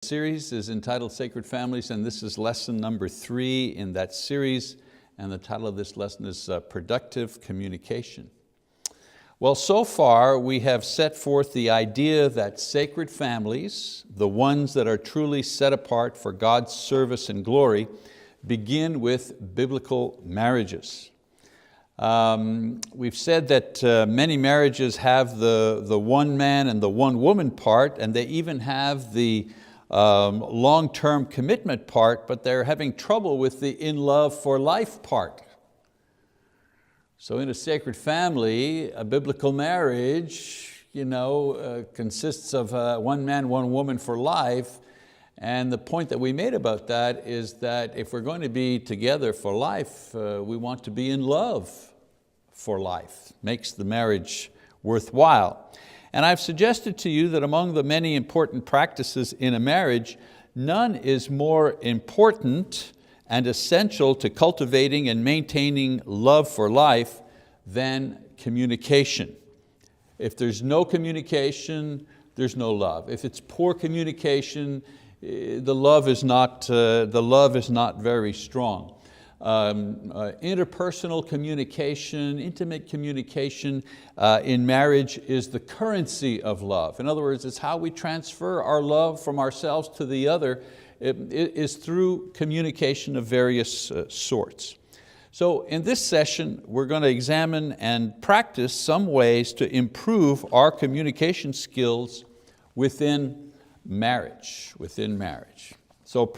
Series is entitled Sacred Families, and this is lesson number 3 in that series, and the title of this lesson is Productive Communication. Well, so far we have set forth the idea that sacred families, the ones that are truly set apart for God's service and glory, begin with biblical marriages. We've said that many marriages have the one man and the one woman part, and they even have the long-term commitment part, but they're having trouble with the in love for life part. So in a sacred family, a biblical marriage consists of one man, one woman for life. And the point that we made about that is that if we're going to be together for life, we want to be in love for life. Makes the marriage worthwhile. And I've suggested to you that among the many important practices in a marriage, none is more important and essential to cultivating and maintaining love for life than communication. If there's no communication, there's no love. If it's poor communication, the love is not very strong. Interpersonal communication, intimate communication in marriage is the currency of love. In other words, it's how we transfer our love from ourselves to the other. It is through communication of various sorts. So in this session, we're going to examine and practice some ways to improve our communication skills within marriage. So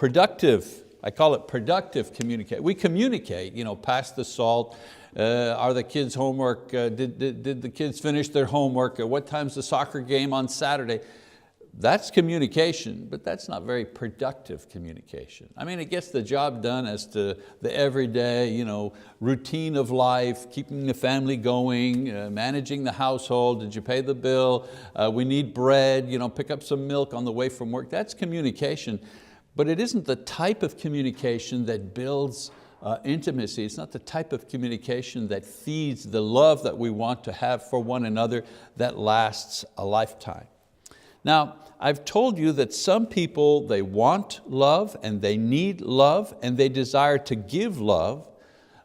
I call it productive communication. We communicate, pass the salt. Are the kids' homework? Did the kids finish their homework? What time's the soccer game on Saturday? That's communication, but that's not very productive communication. I mean, it gets the job done as to the everyday routine of life, keeping the family going, managing the household. Did you pay the bill? We need bread, pick up some milk on the way from work. That's communication. But it isn't the type of communication that builds intimacy. It's not the type of communication that feeds the love that we want to have for one another that lasts a lifetime. Now, I've told you that some people, they want love and they need love and they desire to give love,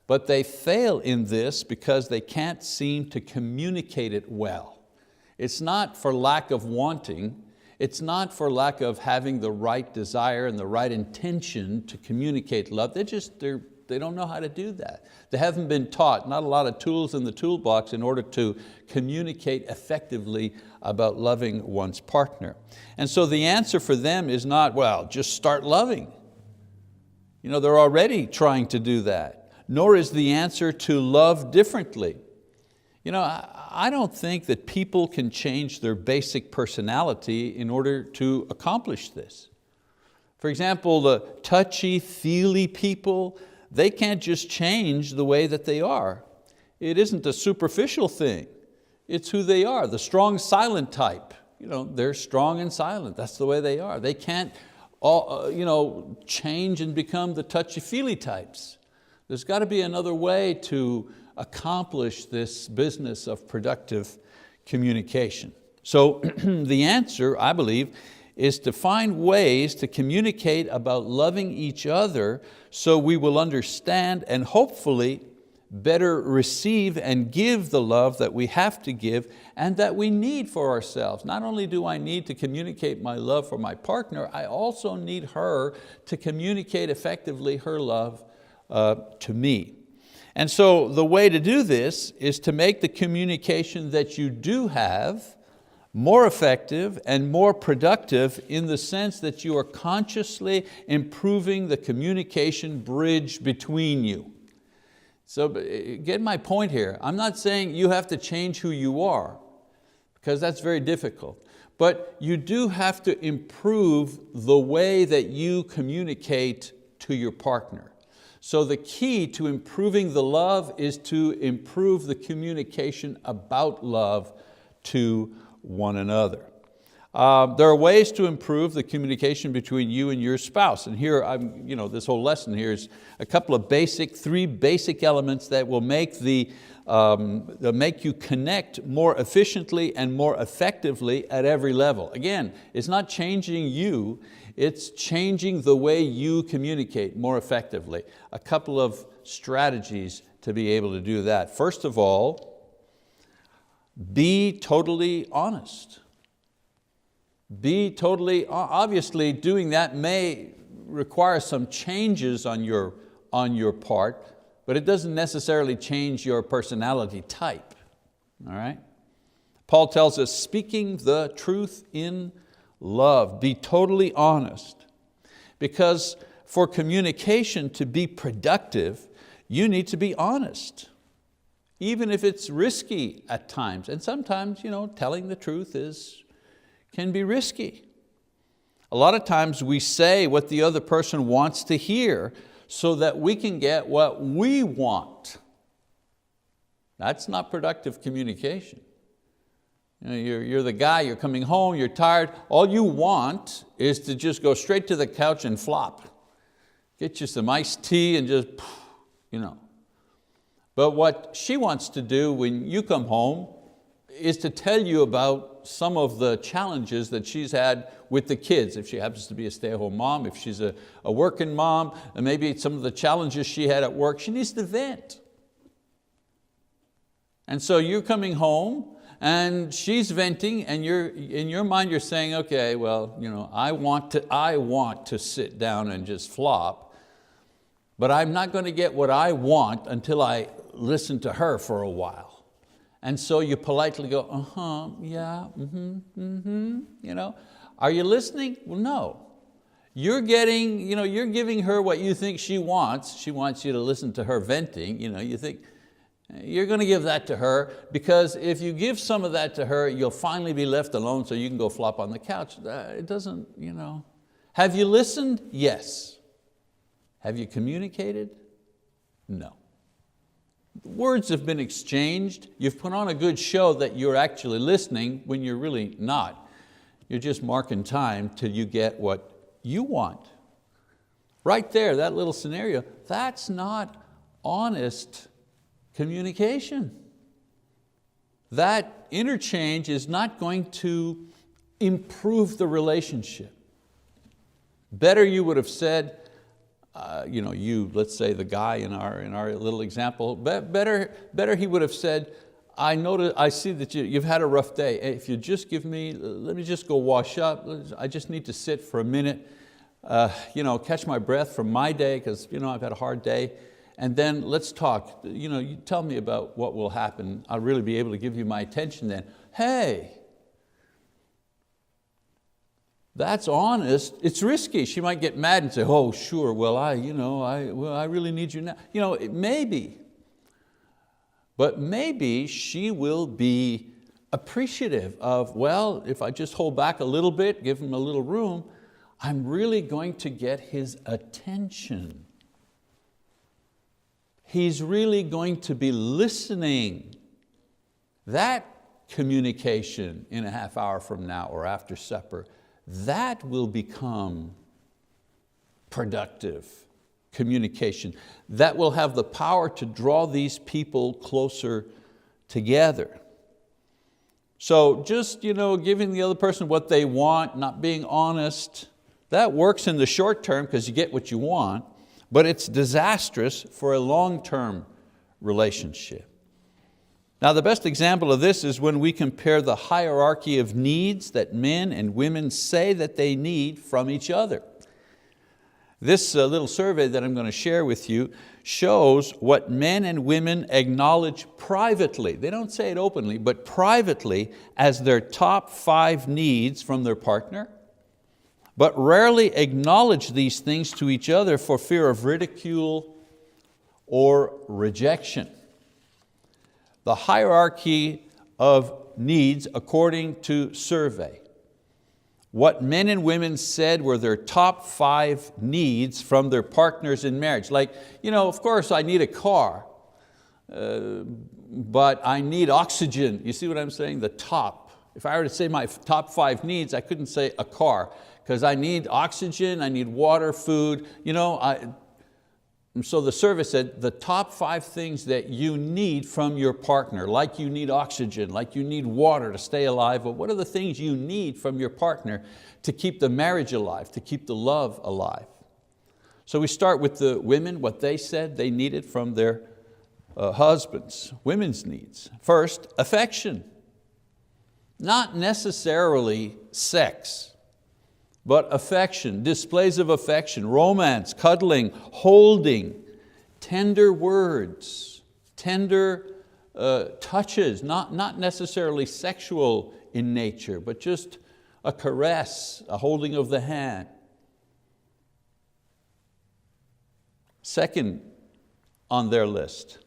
but they fail in this because they can't seem to communicate it well. It's not for lack of wanting. It's not for lack of having the right desire and the right intention to communicate love. They don't know how to do that. They haven't been taught, not a lot of tools in the toolbox in order to communicate effectively about loving one's partner. And so the answer for them is not, well, just start loving. They're already trying to do that. Nor is the answer to love differently. I don't think that people can change their basic personality in order to accomplish this. For example, the touchy-feely people, they can't just change the way that they are. It isn't a superficial thing. It's who they are, the strong silent type. They're strong and silent, that's the way they are. They can't change and become the touchy-feely types. There's got to be another way to accomplish this business of productive communication. So the answer, I believe, is to find ways to communicate about loving each other so we will understand and hopefully better receive and give the love that we have to give and that we need for ourselves. Not only do I need to communicate my love for my partner, I also need her to communicate effectively her love to me. And so the way to do this is to make the communication that you do have more effective and more productive in the sense that you are consciously improving the communication bridge between you. So get my point here. I'm not saying you have to change who you are, because that's very difficult. But you do have to improve the way that you communicate to your partner. So the key to improving the love is to improve the communication about love to one another. There are ways to improve the communication between you and your spouse. And here, this whole lesson here is a couple of three basic elements that will make you connect more efficiently and more effectively at every level. Again, it's not changing you, it's changing the way you communicate more effectively. A couple of strategies to be able to do that. First of all, be totally honest. Obviously doing that may require some changes on your part, but it doesn't necessarily change your personality type, all right? Paul tells us, speaking the truth in love, be totally honest. Because for communication to be productive, you need to be honest, even if it's risky at times. And sometimes, telling the truth can be risky. A lot of times we say what the other person wants to hear so that we can get what we want. That's not productive communication. You're the guy, you're coming home, you're tired. All you want is to just go straight to the couch and flop. Get you some iced tea and just, But what she wants to do when you come home is to tell you about some of the challenges that she's had with the kids. If she happens to be a stay-at-home mom, if she's a working mom, and maybe some of the challenges she had at work, she needs to vent. And so you're coming home and she's venting, and in your mind you're saying, okay, well, I want to sit down and just flop, but I'm not going to get what I want until I listen to her for a while. And so you politely go, yeah, Are you listening? Well, no. You're giving her what you think she wants. She wants you to listen to her venting. You think, you're going to give that to her, because if you give some of that to her, you'll finally be left alone so you can go flop on the couch. It doesn't, Have you listened? Yes. Have you communicated? No. Words have been exchanged. You've put on a good show that you're actually listening when you're really not. You're just marking time till you get what you want. Right there, that little scenario, that's not honest communication. That interchange is not going to improve the relationship. Better you would have said, let's say the guy in our little example, better he would have said, I see that you've had a rough day. If you just let me just go wash up. I just need to sit for a minute, catch my breath from my day, because I've had a hard day. And then let's talk. You tell me about what will happen. I'll really be able to give you my attention then. Hey, that's honest. It's risky. She might get mad and say, oh, sure, well, I really need you now. Maybe. But maybe she will be appreciative of, well, if I just hold back a little bit, give him a little room, I'm really going to get his attention. He's really going to be listening. That communication in a half hour from now or after supper, that will become productive communication. That will have the power to draw these people closer together. So just giving the other person what they want, not being honest, that works in the short term because you get what you want, but it's disastrous for a long-term relationship. Now, the best example of this is when we compare the hierarchy of needs that men and women say that they need from each other. This little survey that I'm going to share with you shows what men and women acknowledge privately. They don't say it openly, but privately as their top 5 needs from their partner, but rarely acknowledge these things to each other for fear of ridicule or rejection. The hierarchy of needs according to survey. What men and women said were their top 5 needs from their partners in marriage. Like, of course I need a car, but I need oxygen. You see what I'm saying? The top. If I were to say my top 5 needs, I couldn't say a car, because I need oxygen, I need water, food. So the service said the top 5 things that you need from your partner, like you need oxygen, like you need water to stay alive, but what are the things you need from your partner to keep the marriage alive, to keep the love alive? So we start with the women, what they said they needed from their husbands, women's needs. First, affection. Not necessarily sex, but affection, displays of affection, romance, cuddling, holding, tender words, tender touches, not necessarily sexual in nature, but just a caress, a holding of the hand. Second on their list,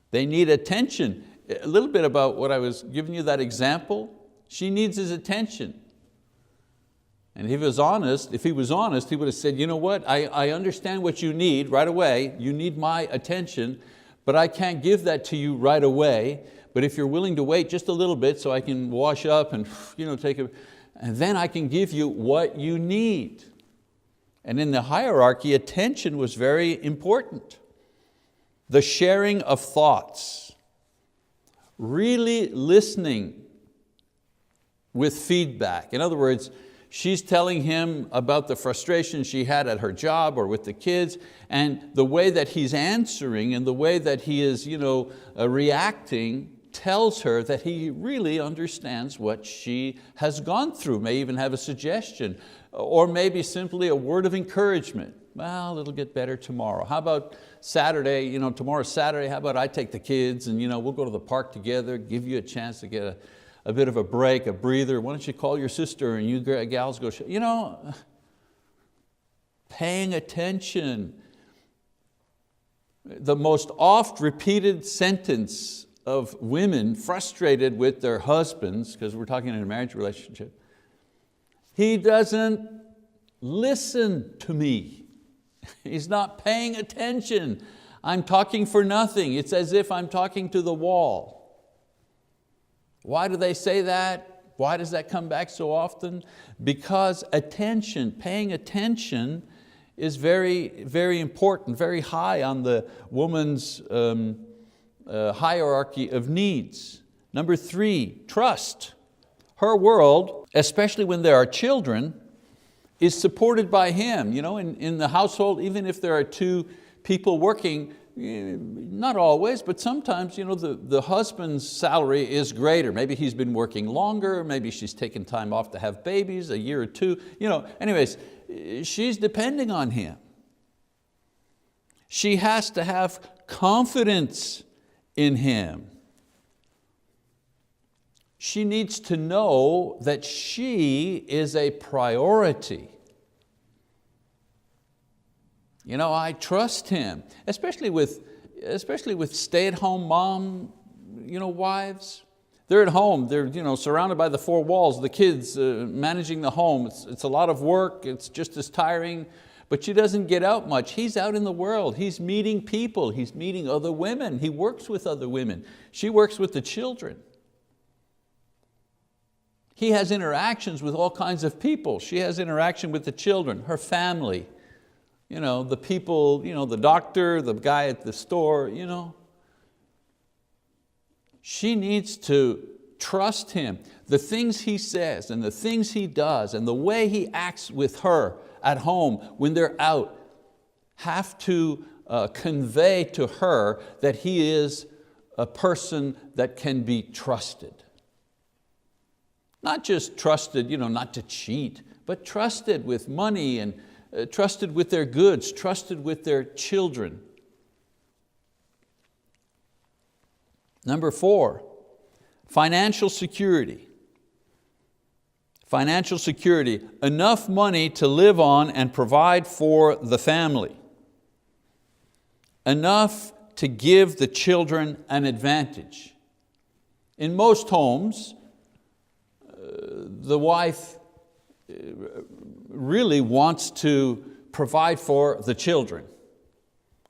they need attention. A little bit about what I was giving you that example. She needs his attention. And if he was honest, he would have said, you know what, I understand what you need right away. You need my attention, but I can't give that to you right away. But if you're willing to wait just a little bit so I can wash up and and then I can give you what you need. And in the hierarchy, attention was very important. The sharing of thoughts, really listening with feedback. In other words, she's telling him about the frustration she had at her job or with the kids, and the way that he's answering and the way that he is reacting tells her that he really understands what she has gone through, may even have a suggestion, or maybe simply a word of encouragement. Well, it'll get better tomorrow. How about Saturday, tomorrow's Saturday, how about I take the kids and we'll go to the park together, give you a chance to get a bit of a break, a breather. Why don't you call your sister and you gals go, paying attention. The most oft repeated sentence of women frustrated with their husbands, because we're talking in a marriage relationship, he doesn't listen to me. He's not paying attention. I'm talking for nothing. It's as if I'm talking to the wall. Why do they say that? Why does that come back so often? Because attention, paying attention is very, very important, very high on the woman's hierarchy of needs. Number 3, trust. Her world, especially when there are children, is supported by him. In the household, even if there are 2 people working, not always, but sometimes the husband's salary is greater. Maybe he's been working longer, maybe she's taken time off to have babies, a year or 2. Anyways, she's depending on him. She has to have confidence in him. She needs to know that she is a priority. I trust him, especially with stay-at-home mom, wives. They're at home, they're surrounded by the 4 walls, the kids managing the home. It's a lot of work, it's just as tiring, but she doesn't get out much. He's out in the world, he's meeting people, he's meeting other women, he works with other women. She works with the children. He has interactions with all kinds of people. She has interaction with the children, her family, the people, the doctor, the guy at the store. She needs to trust him. The things he says and the things he does and the way he acts with her at home when they're out have to convey to her that he is a person that can be trusted. Not just trusted, not to cheat, but trusted with money and trusted with their goods, trusted with their children. Number 4, financial security. Financial security, enough money to live on and provide for the family. Enough to give the children an advantage. In most homes, the wife really wants to provide for the children.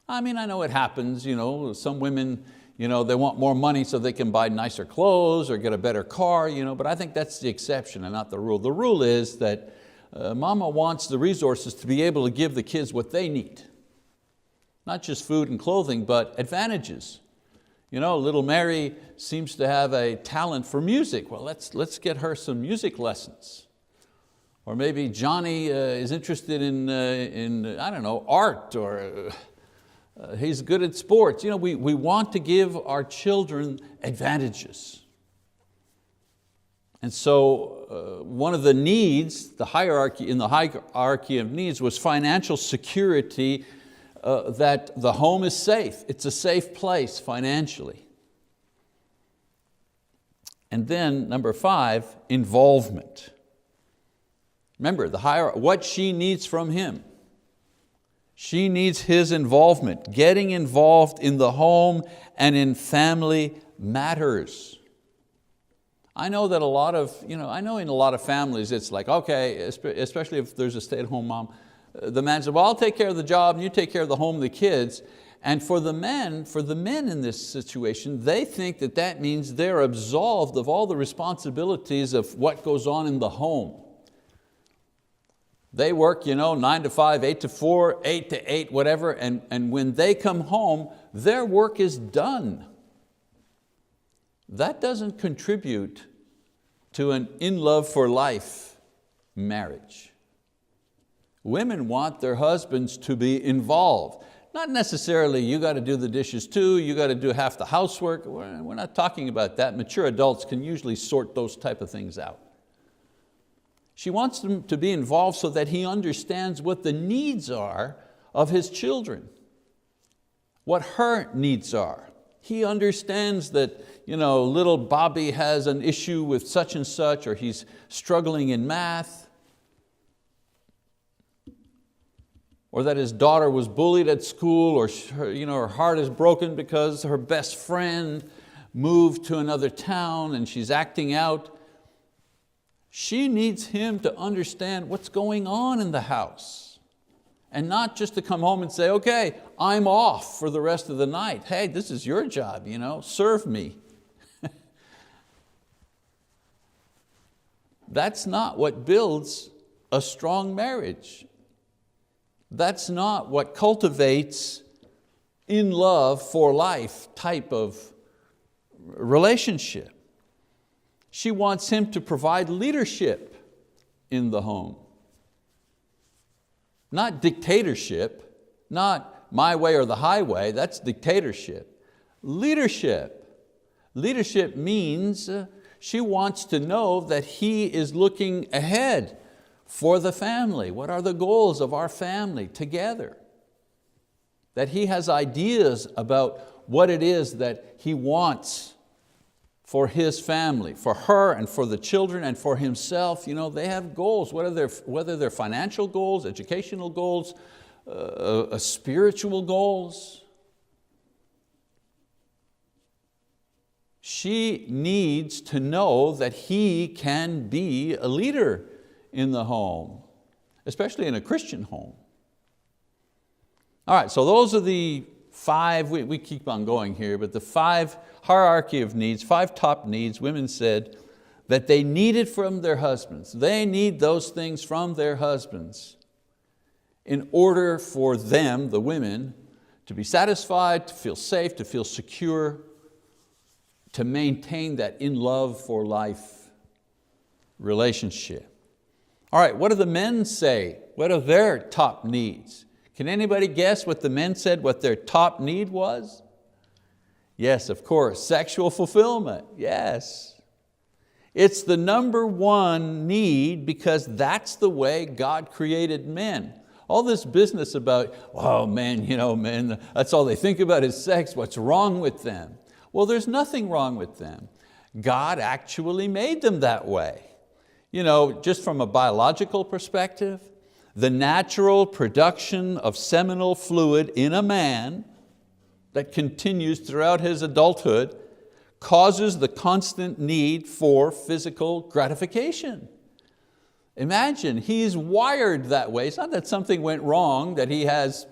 I know it happens, some women they want more money so they can buy nicer clothes or get a better car, but I think that's the exception and not the rule. The rule is that mama wants the resources to be able to give the kids what they need. Not just food and clothing, but advantages. Little Mary seems to have a talent for music. Well, let's get her some music lessons. Or maybe Johnny is interested in I don't know, art, or he's good at sports. We want to give our children advantages. And so one of the needs, in the hierarchy of needs, was financial security, that the home is safe. It's a safe place financially. And then number 5, involvement. Remember, what she needs from him. She needs his involvement, getting involved in the home and in family matters. I know that in a lot of families it's like, okay, especially if there's a stay-at-home mom, the man said, well, I'll take care of the job and you take care of the home and the kids. And for the men in this situation, they think that means they're absolved of all the responsibilities of what goes on in the home. They work 9 to 5, 8 to 4, 8 to 8, whatever, and when they come home, their work is done. That doesn't contribute to an in love for life marriage. Women want their husbands to be involved. Not necessarily you got to do the dishes too, you got to do half the housework. We're not talking about that. Mature adults can usually sort those type of things out. She wants them to be involved so that he understands what the needs are of his children, what her needs are. He understands that little Bobby has an issue with such and such, or he's struggling in math, or that his daughter was bullied at school, or her heart is broken because her best friend moved to another town and she's acting out. She needs him to understand what's going on in the house, and not just to come home and say, okay, I'm off for the rest of the night. Hey, this is your job, serve me. That's not what builds a strong marriage. That's not what cultivates in love for life type of relationship. She wants him to provide leadership in the home. Not dictatorship, not my way or the highway, that's dictatorship. Leadership. Leadership means she wants to know that he is looking ahead for the family. What are the goals of our family together? That he has ideas about what it is that he wants for his family, for her and for the children and for himself. They have goals, whether they're financial goals, educational goals, spiritual goals. She needs to know that he can be a leader in the home, especially in a Christian home. All right, so those are the 5, we keep on going here, but the 5 hierarchy of needs, 5 top needs women said that they needed from their husbands. They need those things from their husbands in order for them, the women, to be satisfied, to feel safe, to feel secure, to maintain that in love for life relationship. All right, what do the men say? What are their top needs? Can anybody guess what the men said, what their top need was? Yes, of course, sexual fulfillment, yes. It's the number 1 need because that's the way God created men. All this business about, oh man, men, that's all they think about is sex, what's wrong with them? Well, there's nothing wrong with them. God actually made them that way. Just from a biological perspective, the natural production of seminal fluid in a man that continues throughout his adulthood causes the constant need for physical gratification. Imagine, he's wired that way. It's not that something went wrong, that he has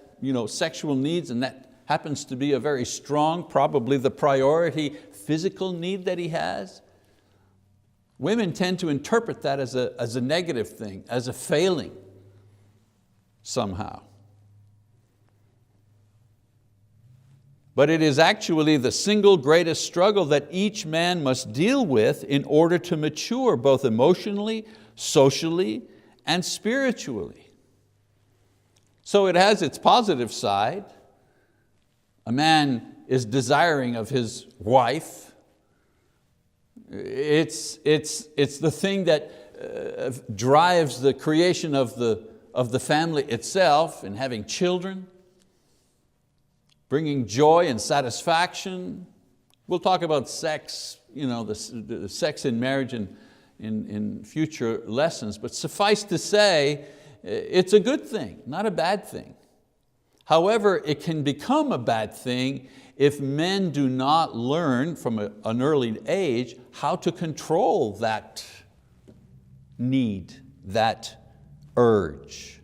sexual needs and that happens to be a very strong, probably the priority physical need that he has, women tend to interpret that as a negative thing, as a failing somehow. But it is actually the single greatest struggle that each man must deal with in order to mature both emotionally, socially, and spiritually. So it has its positive side. A man is desiring of his wife. It's the thing that drives the creation of the family itself and having children, bringing joy and satisfaction. We'll talk about sex, the sex in marriage in future lessons, but suffice to say, it's a good thing, not a bad thing. However, it can become a bad thing if men do not learn from an early age how to control that need, that urge.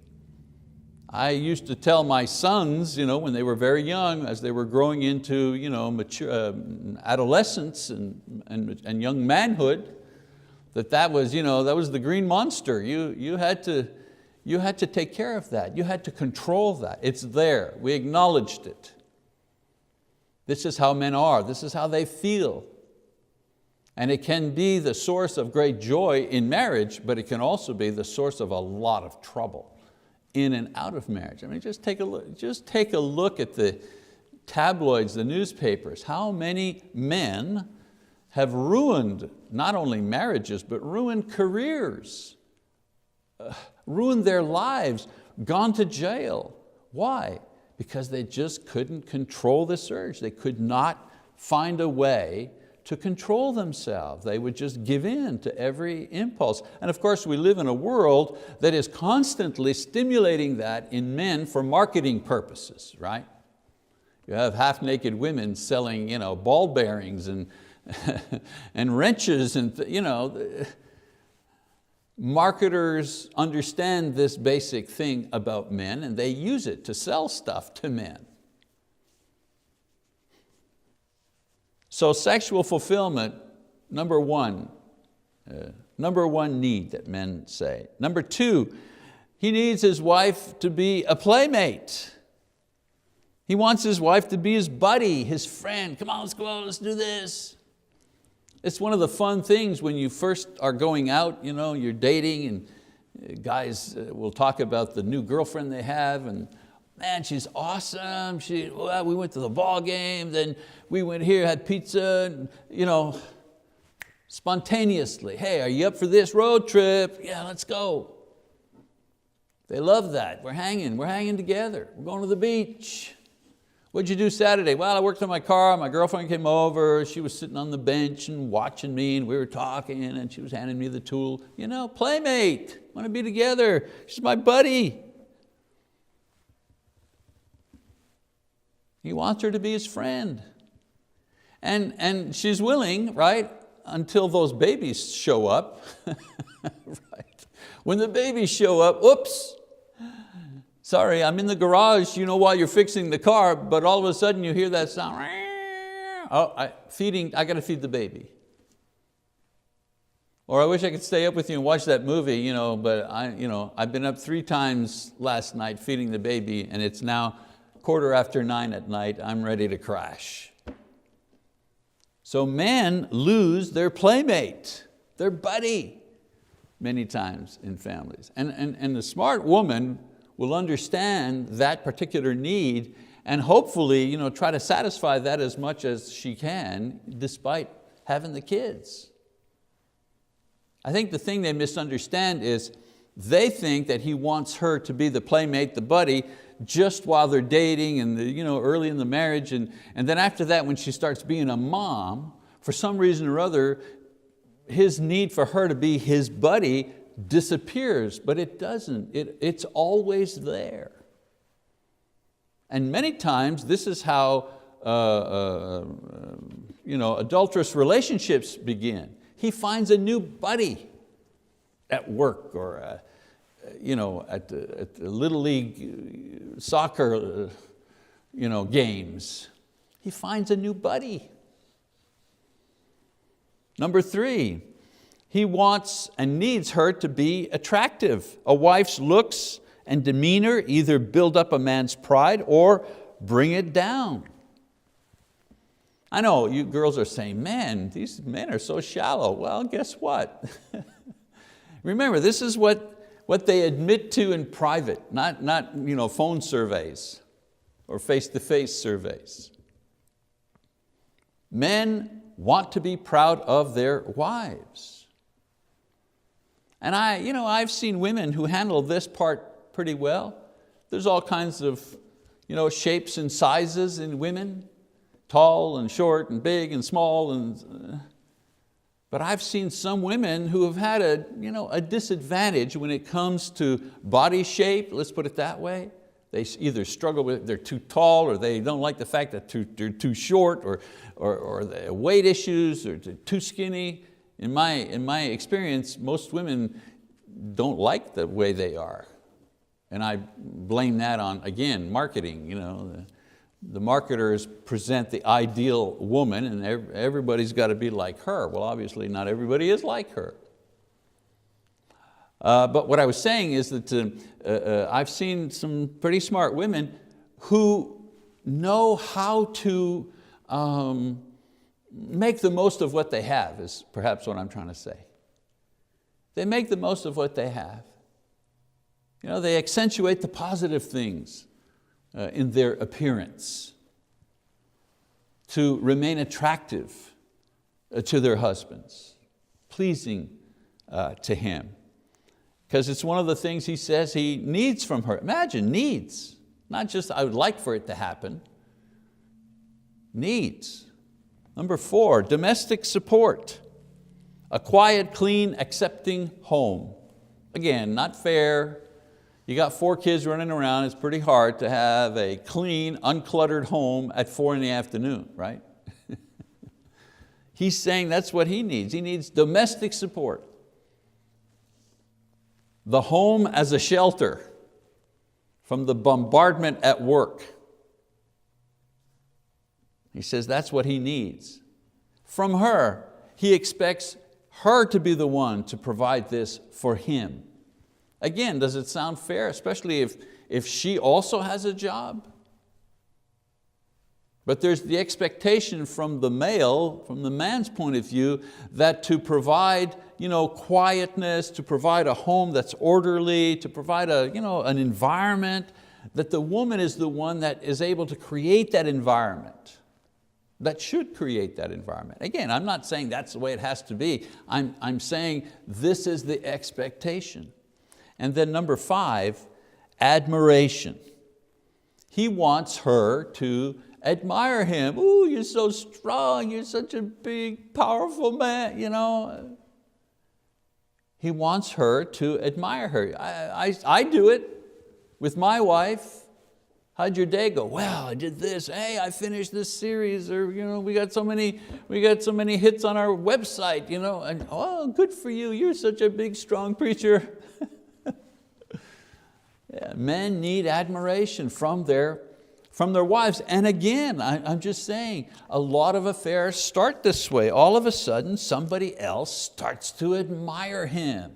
I used to tell my sons, when they were very young, as they were growing into mature, adolescence and young manhood, that was the green monster. You had to take care of that. You had to control that. It's there. We acknowledged it. This is how men are. This is how they feel. And it can be the source of great joy in marriage, but it can also be the source of a lot of trouble in and out of marriage. I mean, just take a look at the tabloids, the newspapers. How many men have ruined not only marriages, but ruined careers, ruined their lives, gone to jail. Why? Because they just couldn't control this urge. They could not find a way to control themselves. They would just give in to every impulse. And of course, we live in a world that is constantly stimulating that in men for marketing purposes, right? You have half-naked women selling ball bearings and, and wrenches, and marketers understand this basic thing about men, and they use it to sell stuff to men. So sexual fulfillment, number one need that men say. Number two, he needs his wife to be a playmate. He wants his wife to be his buddy, his friend. Come on, let's go out, let's do this. It's one of the fun things when you first are going out, you're dating, and guys will talk about the new girlfriend they have, and man, she's awesome. We went to the ball game, then we went here, had pizza, and, spontaneously. Hey, are you up for this road trip? Yeah, let's go. They love that. We're hanging together. We're going to the beach. What'd you do Saturday? Well, I worked on my car. My girlfriend came over. She was sitting on the bench and watching me, and we were talking, and she was handing me the tool. Playmate, want to be together. She's my buddy. He wants her to be his friend. And she's willing, right, until those babies show up. Right. When the babies show up, oops, sorry, I'm in the garage, while you're fixing the car, but all of a sudden you hear that sound. Oh, I got to feed the baby. Or I wish I could stay up with you and watch that movie, but I've been up 3 times last night feeding the baby, and it's now 9:15 at night. I'm ready to crash. So men lose their playmate, their buddy, many times in families. And the smart woman will understand that particular need and hopefully try to satisfy that as much as she can despite having the kids. I think the thing they misunderstand is they think that he wants her to be the playmate, the buddy, just while they're dating and early in the marriage, and then after that, when she starts being a mom, for some reason or other, his need for her to be his buddy disappears, but it doesn't. It's always there. And many times this is how adulterous relationships begin. He finds a new buddy at work or at the Little League soccer games. He finds a new buddy. Number 3, he wants and needs her to be attractive. A wife's looks and demeanor either build up a man's pride or bring it down. I know you girls are saying, man, these men are so shallow. Well, guess what? Remember, this is what they admit to in private, not phone surveys or face-to-face surveys. Men want to be proud of their wives. And I've seen women who handle this part pretty well. There's all kinds of shapes and sizes in women, tall and short and big and small. But I've seen some women who have had a disadvantage when it comes to body shape, let's put it that way. They either struggle with, they're too tall, or they don't like the fact that they're too short, or the weight issues, or too skinny. In my experience, most women don't like the way they are. And I blame that on, again, marketing. The marketers present the ideal woman and everybody's got to be like her. Well, obviously not everybody is like her. But what I was saying is that I've seen some pretty smart women who know how to make the most of what they have, is perhaps what I'm trying to say. They make the most of what they have. They accentuate the positive things in their appearance to remain attractive to their husbands, pleasing to him. Because it's one of the things he says he needs from her. Imagine, needs. Not just I would like for it to happen. Needs. Number 4, domestic support. A quiet, clean, accepting home. Again, not fair. You got 4 kids running around, it's pretty hard to have a clean, uncluttered home at 4 in the afternoon, right? He's saying that's what he needs. He needs domestic support. The home as a shelter from the bombardment at work. He says that's what he needs. From her, he expects her to be the one to provide this for him. Again, does it sound fair, especially if she also has a job? But there's the expectation from the male, from the man's point of view, that to provide quietness, to provide a home that's orderly, to provide an environment, that the woman is the one that is able to create that environment, that should create that environment. Again, I'm not saying that's the way it has to be. I'm saying this is the expectation. And then number 5, admiration. He wants her to admire him. Ooh, you're so strong, you're such a big, powerful man, He wants her to admire her. I do it with my wife. How'd your day go? Well, I did this. Hey, I finished this series, or we got so many hits on our website, and oh, good for you. You're such a big, strong preacher. Yeah, men need admiration from their wives. And again, I'm just saying, a lot of affairs start this way. All of a sudden, somebody else starts to admire him.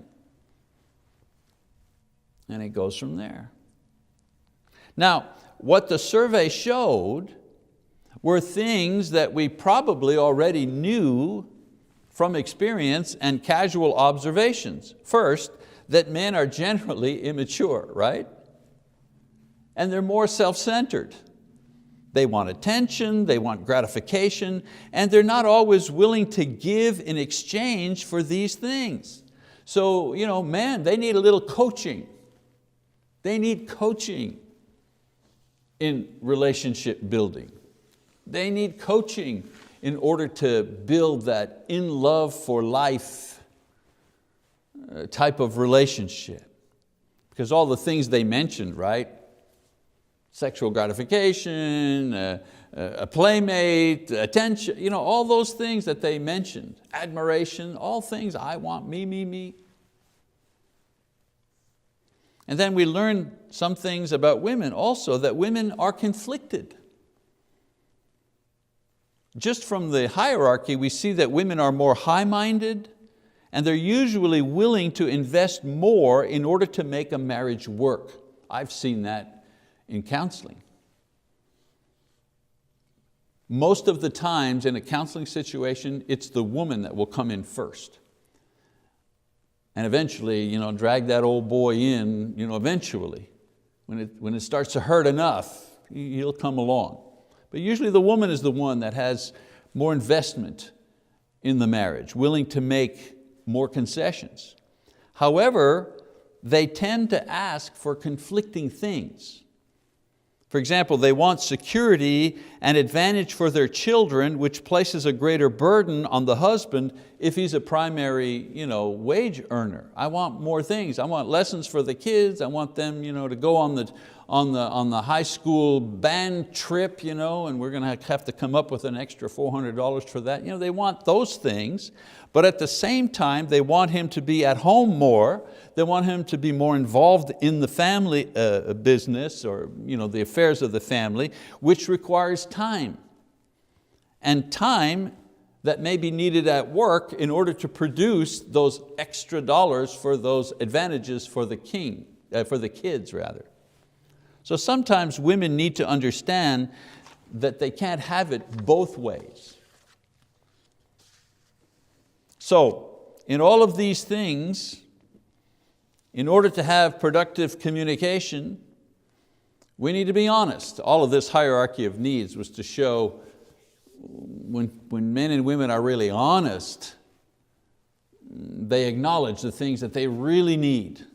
And it goes from there. Now, what the survey showed were things that we probably already knew from experience and casual observations. First, that men are generally immature, right? And they're more self-centered. They want attention, they want gratification, and they're not always willing to give in exchange for these things. So, men, they need a little coaching. They need coaching in relationship building. They need coaching in order to build that in love for life type of relationship. Because all the things they mentioned, right? Sexual gratification, a playmate, attention, all those things that they mentioned, admiration, all things I want, me. And then we learn some things about women also, that women are conflicted. just from the hierarchy, we see that women are more high-minded, and they're usually willing to invest more in order to make a marriage work. I've seen that in counseling. Most of the times in a counseling situation, it's the woman that will come in first. And eventually, drag that old boy in, eventually. When it starts to hurt enough, he'll come along. But usually the woman is the one that has more investment in the marriage, willing to make more concessions. However, they tend to ask for conflicting things. For example, they want security and advantage for their children, which places a greater burden on the husband if he's a primary wage earner. I want more things. I want lessons for the kids. I want them to go on the high school band trip, and we're going to have to come up with an extra $400 for that. They want those things, but at the same time, they want him to be at home more. They want him to be more involved in the family business or the affairs of the family, which requires time. And time that may be needed at work in order to produce those extra dollars for those advantages for the kids rather. So sometimes women need to understand that they can't have it both ways. So in all of these things, in order to have productive communication, we need to be honest. All of this hierarchy of needs was to show when men and women are really honest, they acknowledge the things that they really need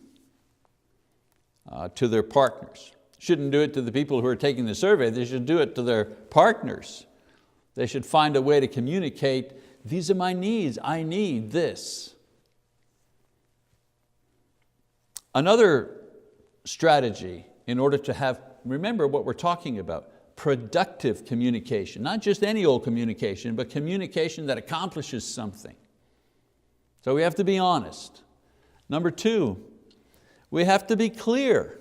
to their partners. Shouldn't do it to the people who are taking the survey, they should do it to their partners. They should find a way to communicate, these are my needs, I need this. Another strategy in order to have, remember what we're talking about, productive communication, not just any old communication, but communication that accomplishes something. So we have to be honest. Number two, we have to be clear.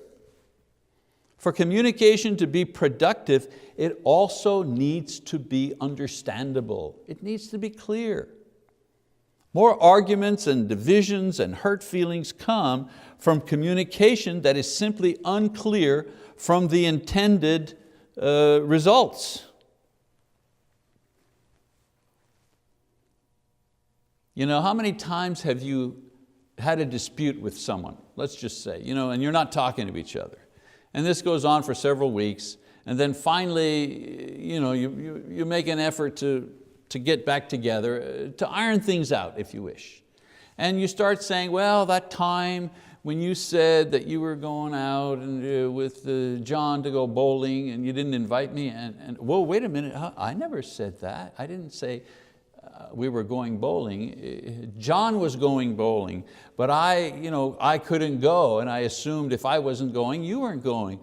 For communication to be productive, it also needs to be understandable. It needs to be clear. More arguments and divisions and hurt feelings come from communication that is simply unclear from the intended results. How many times have you had a dispute with someone, let's just say, and you're not talking to each other. And this goes on for several weeks, and then finally you make an effort to get back together, to iron things out if you wish. And you start saying, well, that time when you said that you were going out and, with John to go bowling and you didn't invite me, and whoa, wait a minute, I never said that. I didn't say we were going bowling. John was going bowling, but I couldn't go, and I assumed if I wasn't going, you weren't going.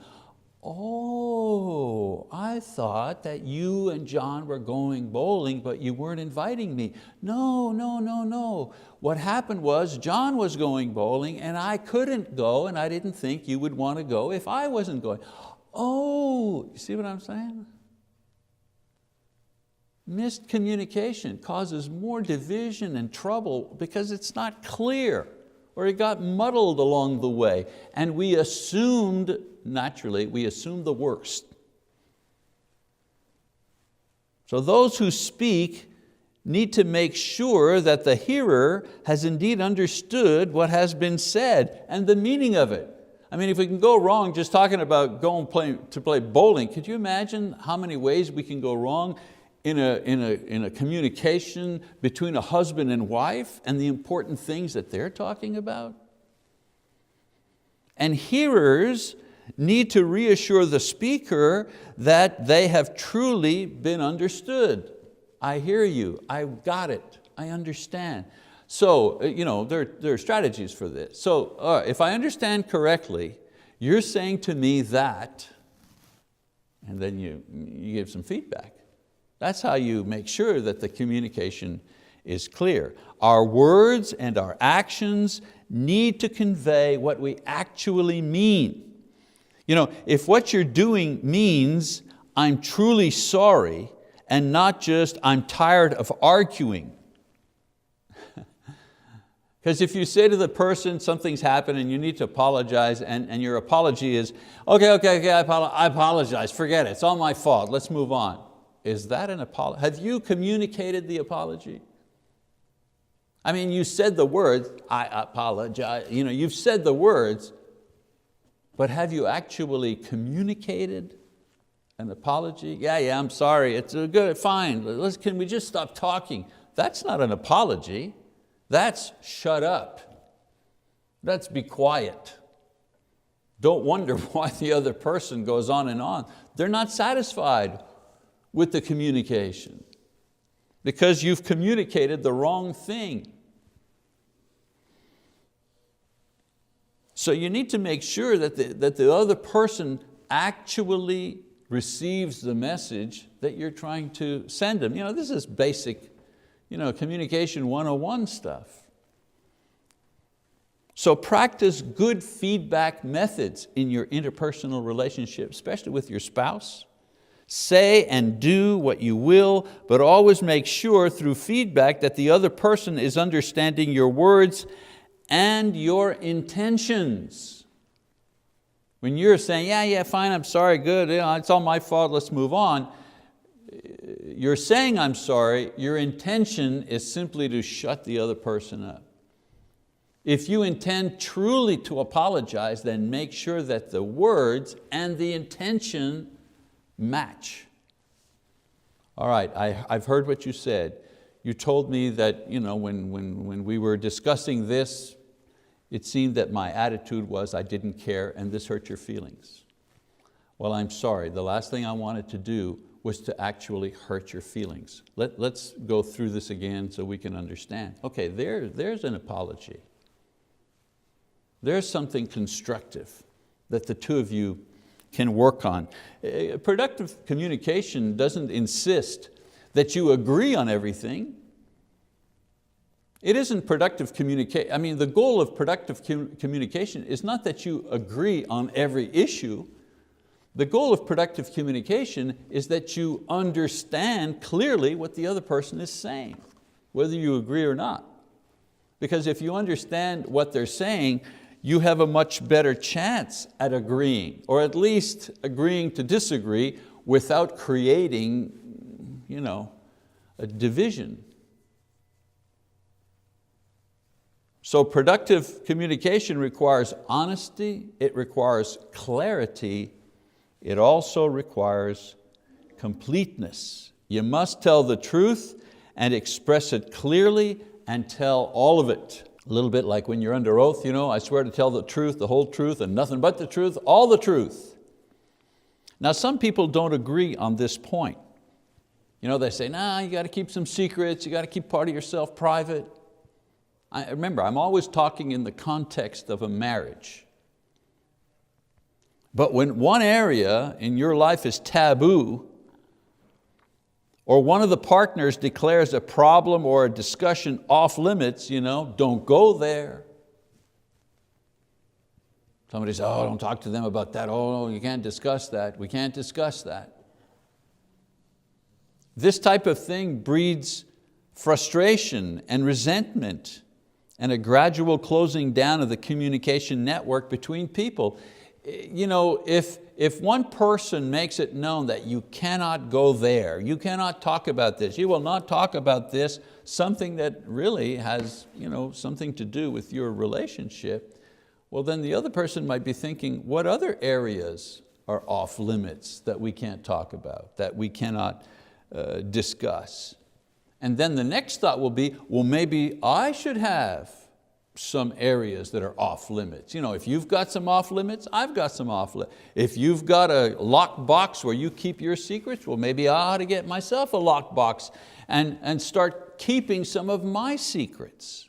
Oh, I thought that you and John were going bowling, but you weren't inviting me. No. What happened was John was going bowling and I couldn't go, and I didn't think you would want to go if I wasn't going. Oh, you see what I'm saying? Missed communication causes more division and trouble because it's not clear, or it got muddled along the way, and we assumed, naturally, we assumed the worst. So those who speak need to make sure that the hearer has indeed understood what has been said and the meaning of it. I mean, if we can go wrong just talking about going to play bowling, could you imagine how many ways we can go wrong in a communication between a husband and wife and the important things that they're talking about? And hearers need to reassure the speaker that they have truly been understood. I hear you, I got it, I understand. So there are strategies for this. So if I understand correctly, you're saying to me that, and then you give some feedback. That's how you make sure that the communication is clear. Our words and our actions need to convey what we actually mean. If what you're doing means, I'm truly sorry, and not just I'm tired of arguing. Because if you say to the person something's happened and you need to apologize, and your apology is, okay, I apologize, forget it, it's all my fault, let's move on. Is that an apology? Have you communicated the apology? I mean, you said the words, I apologize, you've said the words, but have you actually communicated an apology? Yeah, I'm sorry, it's good, fine, can we just stop talking? That's not an apology. That's shut up. That's be quiet. Don't wonder why the other person goes on and on. They're not satisfied with the communication because you've communicated the wrong thing. So you need to make sure that the other person actually receives the message that you're trying to send them. This is basic communication 101 stuff. So practice good feedback methods in your interpersonal relationship, especially with your spouse. Say and do what you will, but always make sure through feedback that the other person is understanding your words and your intentions. When you're saying, yeah, fine, I'm sorry, good, it's all my fault, let's move on. You're saying I'm sorry, your intention is simply to shut the other person up. If you intend truly to apologize, then make sure that the words and the intention match. All right, I've heard what you said. You told me that when we were discussing this, it seemed that my attitude was I didn't care and this hurt your feelings. Well, I'm sorry, the last thing I wanted to do was to actually hurt your feelings. Let's go through this again so we can understand. Okay, there's an apology. There's something constructive that the two of you can work on. Productive communication doesn't insist that you agree on everything. It isn't productive communication. The goal of productive communication is not that you agree on every issue. The goal of productive communication is that you understand clearly what the other person is saying, whether you agree or not. Because if you understand what they're saying, you have a much better chance at agreeing, or at least agreeing to disagree without creating a division. So productive communication requires honesty, it requires clarity, it also requires completeness. You must tell the truth and express it clearly and tell all of it. A little bit like when you're under oath, I swear to tell the truth, the whole truth, and nothing but the truth, all the truth. Now some people don't agree on this point. They say, nah, you got to keep some secrets, you got to keep part of yourself private. Remember, I'm always talking in the context of a marriage. But when one area in your life is taboo, or one of the partners declares a problem or a discussion off limits, don't go there. Somebody says, oh, don't talk to them about that. Oh, no, you can't discuss that. We can't discuss that. This type of thing breeds frustration and resentment and a gradual closing down of the communication network between people. If one person makes it known that you cannot go there, you cannot talk about this, you will not talk about this, something that really has something to do with your relationship, well then the other person might be thinking, what other areas are off limits that we can't talk about, that we cannot discuss? And then the next thought will be, well maybe I should have some areas that are off limits. If you've got some off limits, I've got some off limits. If you've got a locked box where you keep your secrets, well maybe I ought to get myself a locked box and start keeping some of my secrets.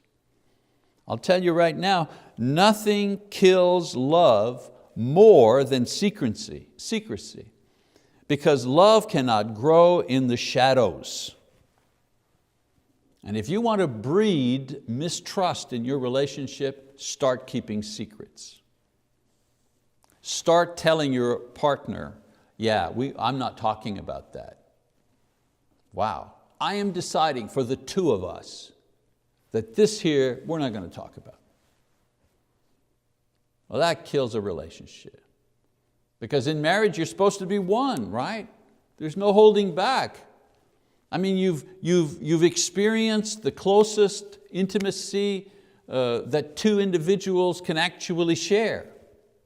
I'll tell you right now, nothing kills love more than secrecy. Because love cannot grow in the shadows. And if you want to breed mistrust in your relationship, start keeping secrets. Start telling your partner, yeah, I'm not talking about that. Wow. I am deciding for the two of us that this here we're not going to talk about. Well, that kills a relationship. Because in marriage you're supposed to be one, right? There's no holding back. I mean, you've experienced the closest intimacy that two individuals can actually share,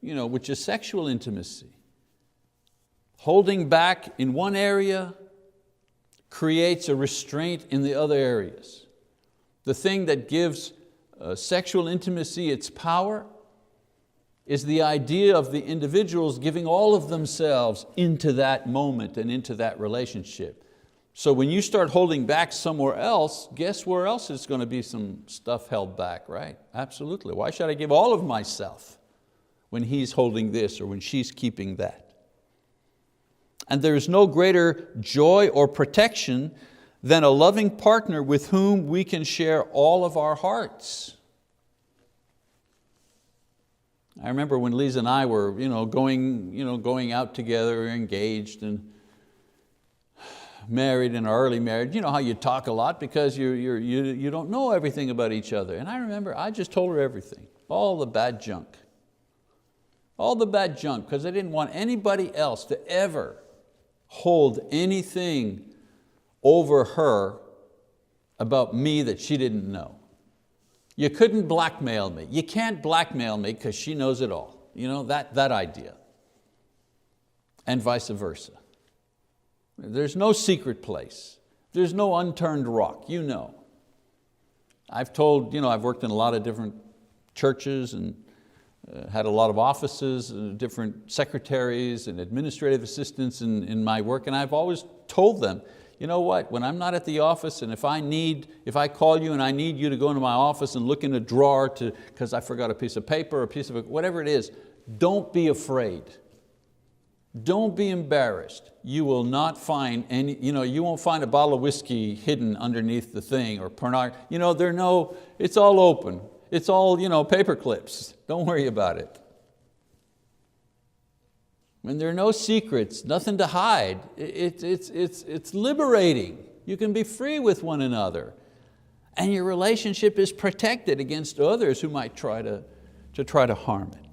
which is sexual intimacy. Holding back in one area creates a restraint in the other areas. The thing that gives sexual intimacy its power is the idea of the individuals giving all of themselves into that moment and into that relationship. So when you start holding back somewhere else, guess where else is going to be some stuff held back, right? Absolutely. Why should I give all of myself when he's holding this or when she's keeping that? And there is no greater joy or protection than a loving partner with whom we can share all of our hearts. I remember when Lisa and I were going out together, engaged and married in our early marriage. You know how you talk a lot because you don't know everything about each other. And I remember I just told her everything, all the bad junk. All the bad junk, because I didn't want anybody else to ever hold anything over her about me that she didn't know. You couldn't blackmail me. You can't blackmail me because she knows it all. That idea. And vice versa. There's no secret place. There's no unturned rock, I've worked in a lot of different churches and had a lot of offices, different secretaries and administrative assistants in my work, and I've always told them, you know what, when I'm not at the office and if I call you and I need you to go into my office and look in a drawer because I forgot a piece of paper, a piece of whatever it is, don't be afraid. Don't be embarrassed. You will not find you won't find a bottle of whiskey hidden underneath the thing or pornography. It's all open. It's all paper clips. Don't worry about it. When there are no secrets, nothing to hide, it's liberating. You can be free with one another. And your relationship is protected against others who might try to harm it.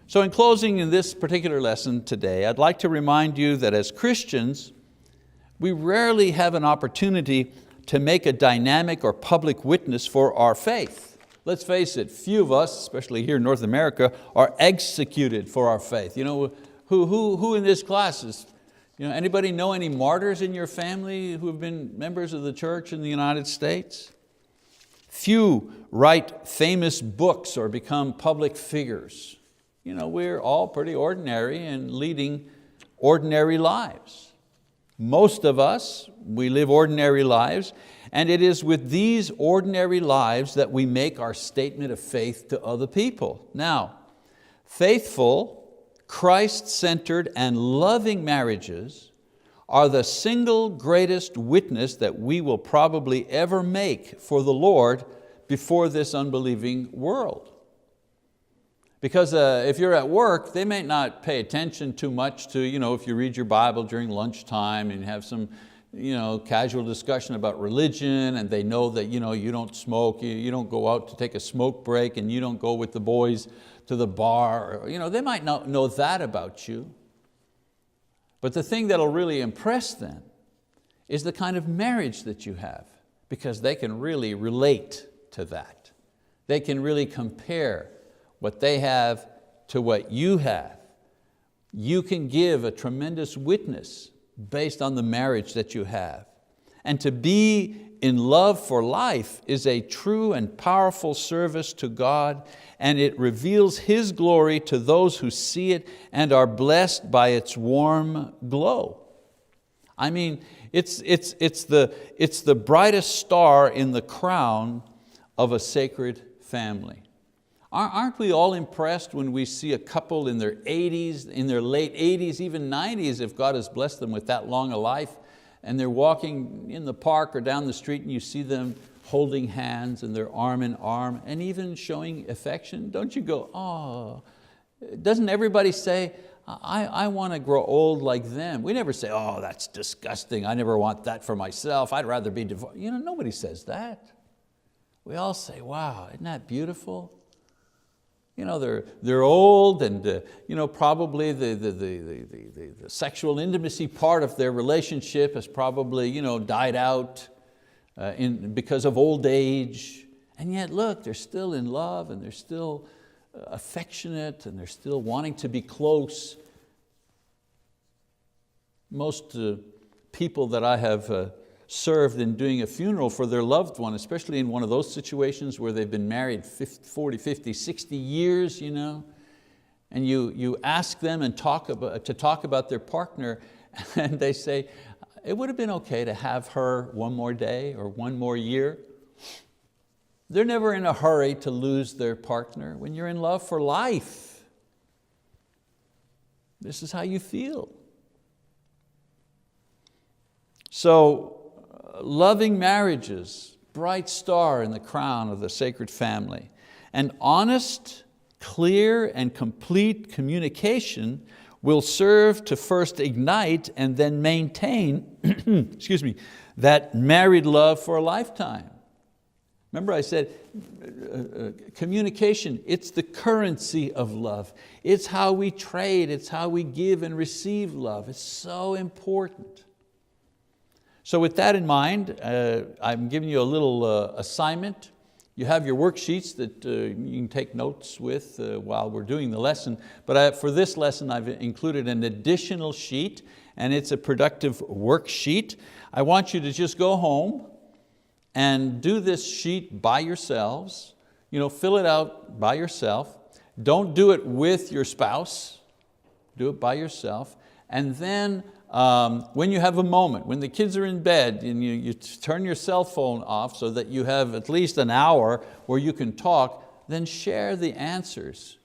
So in closing in this particular lesson today, I'd like to remind you that as Christians, we rarely have an opportunity to make a dynamic or public witness for our faith. Let's face it, few of us, especially here in North America, are executed for our faith. Who in this class is, anybody know any martyrs in your family who have been members of the church in the United States? Few write famous books or become public figures. We're all pretty ordinary and leading ordinary lives. Most of us, we live ordinary lives, and it is with these ordinary lives that we make our statement of faith to other people. Now, faithful, Christ-centered, and loving marriages are the single greatest witness that we will probably ever make for the Lord before this unbelieving world. Because if you're at work, they may not pay attention too much to, if you read your Bible during lunchtime and have some casual discussion about religion, and they know that you don't smoke, you don't go out to take a smoke break, and you don't go with the boys to the bar. They might not know that about you. But the thing that'll really impress them is the kind of marriage that you have, because they can really relate to that. They can really compare what they have to what you have. You can give a tremendous witness based on the marriage that you have. And to be in love for life is a true and powerful service to God, and it reveals His glory to those who see it and are blessed by its warm glow. I mean, it's the brightest star in the crown of a sacred family. Aren't we all impressed when we see a couple in their 80s, in their late 80s, even 90s, if God has blessed them with that long a life, and they're walking in the park or down the street and you see them holding hands and they're arm in arm and even showing affection? Don't you go, oh, doesn't everybody say, I want to grow old like them. We never say, oh, that's disgusting. I never want that for myself. I'd rather be divorced. Nobody says that. We all say, wow, isn't that beautiful? They're old and probably the sexual intimacy part of their relationship has probably died out because of old age. And yet look, they're still in love and they're still affectionate and they're still wanting to be close. Most people that I have served in doing a funeral for their loved one, especially in one of those situations where they've been married 40, 50, 60 years, and you ask them and talk about their partner, and they say, it would have been okay to have her one more day or one more year. They're never in a hurry to lose their partner. When you're in love for life, this is how you feel. So, loving marriages, bright star in the crown of the sacred family. And honest, clear, and complete communication will serve to first ignite and then maintain excuse me, that married love for a lifetime. Remember I said communication, it's the currency of love. It's how we trade, it's how we give and receive love. It's so important. So with that in mind, I'm giving you a little assignment. You have your worksheets that you can take notes with while we're doing the lesson. But for this lesson, I've included an additional sheet, and it's a productive worksheet. I want you to just go home and do this sheet by yourselves. Fill it out by yourself. Don't do it with your spouse. Do it by yourself. And then when you have a moment, when the kids are in bed and you turn your cell phone off so that you have at least an hour where you can talk, then share the answers.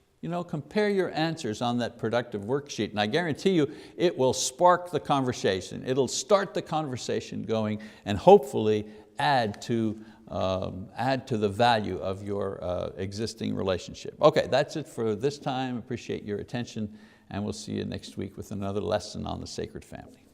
Compare your answers on that productive worksheet, and I guarantee you it will spark the conversation. It'll start the conversation going and hopefully add to the value of your existing relationship. Okay, that's it for this time. Appreciate your attention, and we'll see you next week with another lesson on the sacred family.